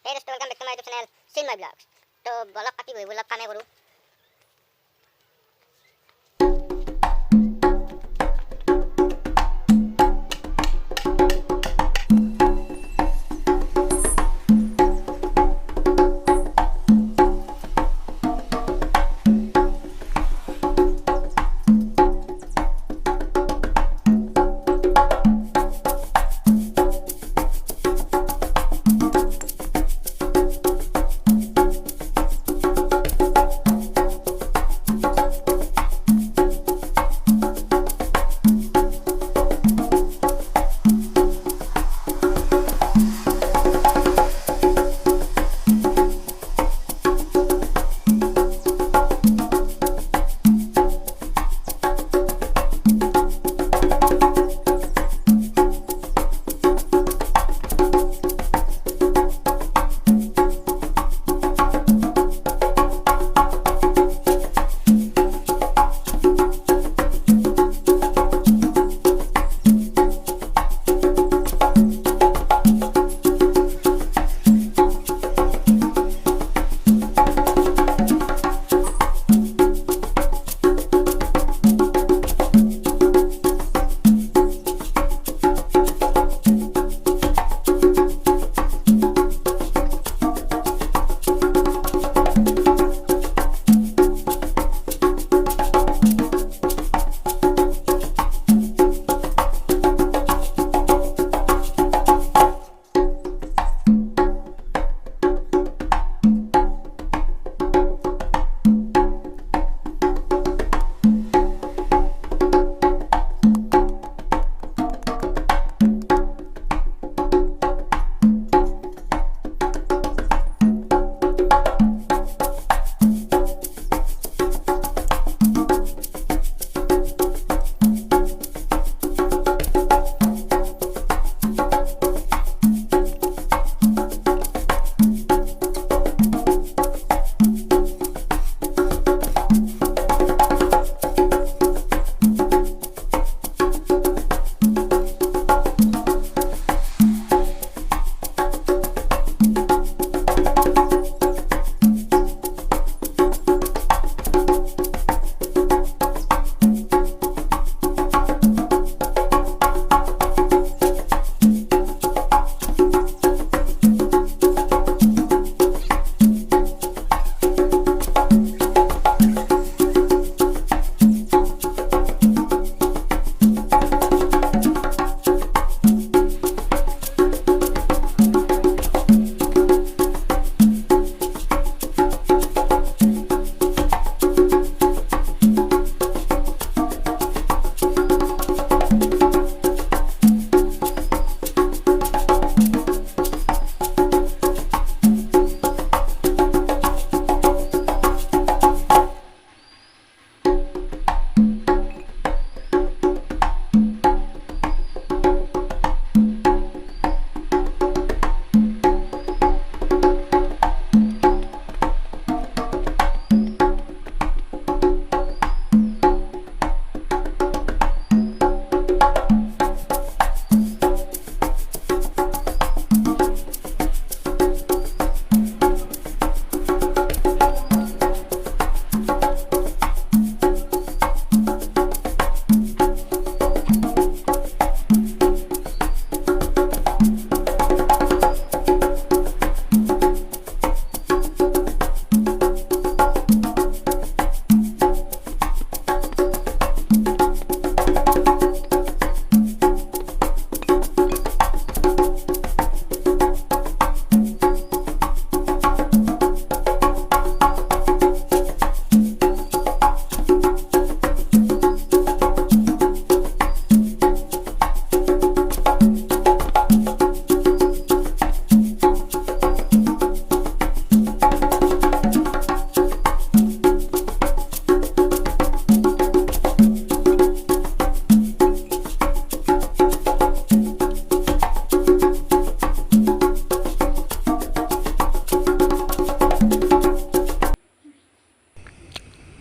Hey दोस्तों, welcome back to my YouTube channel seen my vlogs. तो vlog काटी हुई ब्लॉग का मैं करूँ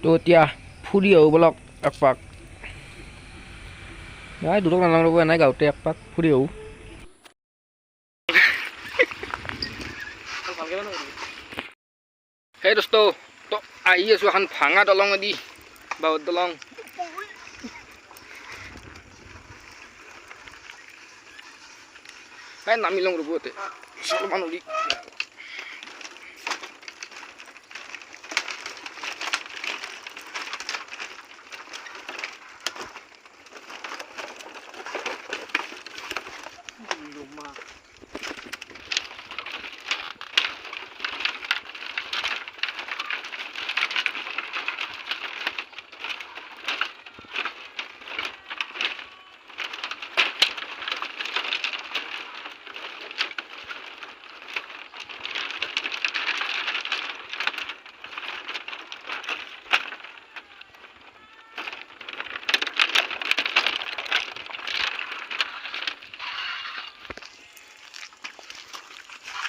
Tuh tia, video blog apa? Đấy, duduk nang lu naik gạo tiap pak video. এই দোস্ত তো আহি আছো এখন ভাঙা দলং দি বাঁহৰ দলং নামি লওঁ ৰ'ব ইয়াতে অলপমান উৰি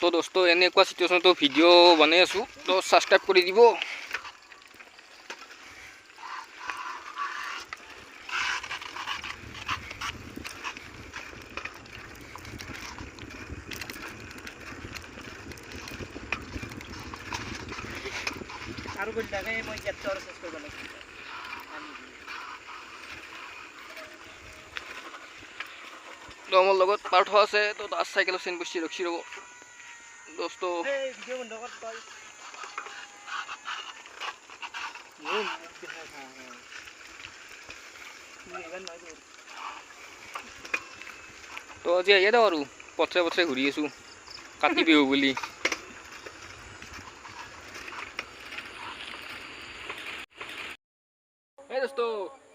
তো দোস্ত এনেকুৱা চিটুৱেশ্যনতো ভিডিঅ' বনাই আছোঁ তো ছাবস্ক্ৰাইব কৰি দিব আৰু গৈ লাগে মই গেটটো আৰু চেষ্টা কৰিব লাগিব তো মোৰ লগত পাৰ্থ আছে তো তাৰ চাইকেলৰ চেইন বচি ৰখি ৰ'ব দোস্ত এই ভিডিঅ' বন্ধ কৰ তই তো আজি আহিয়ে দিওঁ আৰু পথৰে পথৰে ঘূৰি আছোঁ কাতি বিহু বুলি এই দোস্ত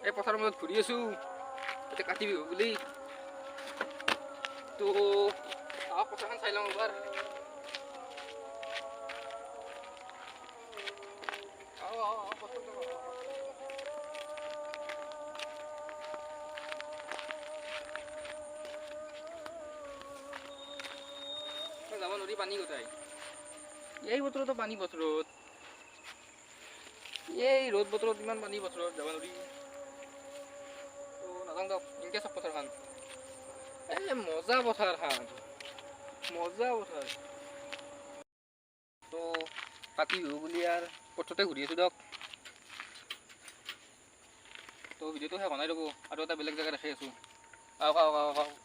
এই পথাৰৰ মাজত ঘূৰি আছোঁ এতিয়া কাতি বিহু বুলি তো পথাৰখন চাই লওঁ এবাৰ যাব নোৱাৰি পানী গোটাই এই বতৰতো পানী পথাৰত এই ৰ'দ বতৰত ইমান পানী পথাৰত যাব নোৱাৰি তো নাযাওঁ দিয়ক এনেকৈ চাওক পথাৰখন এই মজা পথাৰখন মজা পথাৰ তো কাতি বিহু বুলি আৰু পথতে ঘূৰি আছোঁ দিয়ক তো ভিডিঅ'টো শেষ বনাই ৰ'ব আৰু এটা বেলেগ জেগাত ৰাখি আছোঁ আহক আহক আহক আহক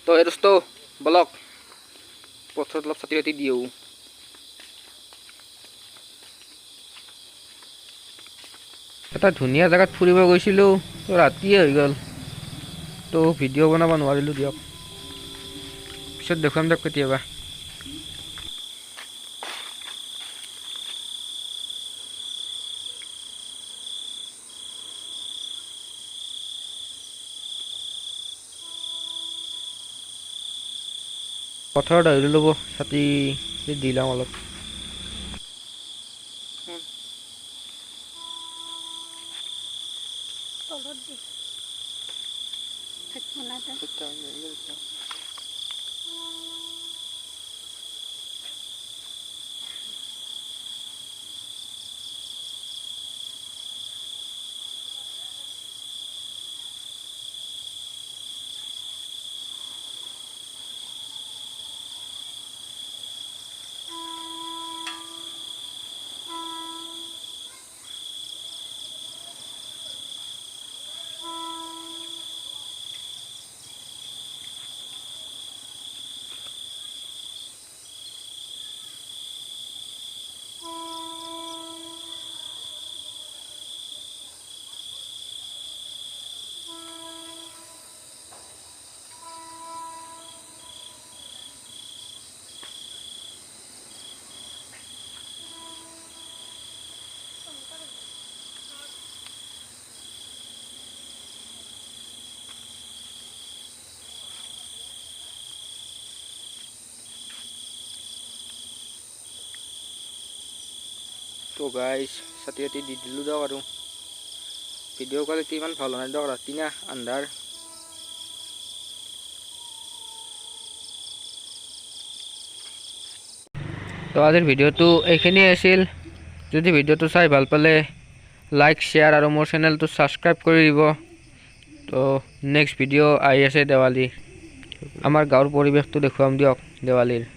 তো এই দোস্ত বলক পথৰত অলপ ছাতি ৰাতি দিওঁ এটা ধুনীয়া জেগাত ফুৰিব গৈছিলোঁ তো ৰাতিয়ে হৈ গ'ল তো ভিডিঅ' বনাব নোৱাৰিলোঁ দিয়ক পিছত দেখুৱাম দিয়ক কেতিয়াবা পথাৰত আহিলোঁ ল'ব ছাতি দি লওঁ অলপ তো গাইজ ছাতি ছাতি দি দিলোঁ দিয়ক আৰু ভিডিঅ' কোৱালিটি ইমান ভাল নাই দিয়ক ৰাতি না আন্ধাৰ তো আজিৰ ভিডিঅ'টো এইখিনিয়ে আছিল যদি ভিডিঅ'টো চাই ভাল পালে লাইক শ্বেয়াৰ আৰু মোৰ চেনেলটো ছাবস্ক্ৰাইব কৰি দিব তো নেক্সট ভিডিঅ' আহি আছে দেৱালী আমাৰ গাঁৱৰ পৰিৱেশটো দেখুৱাম দিয়ক দেৱালীৰ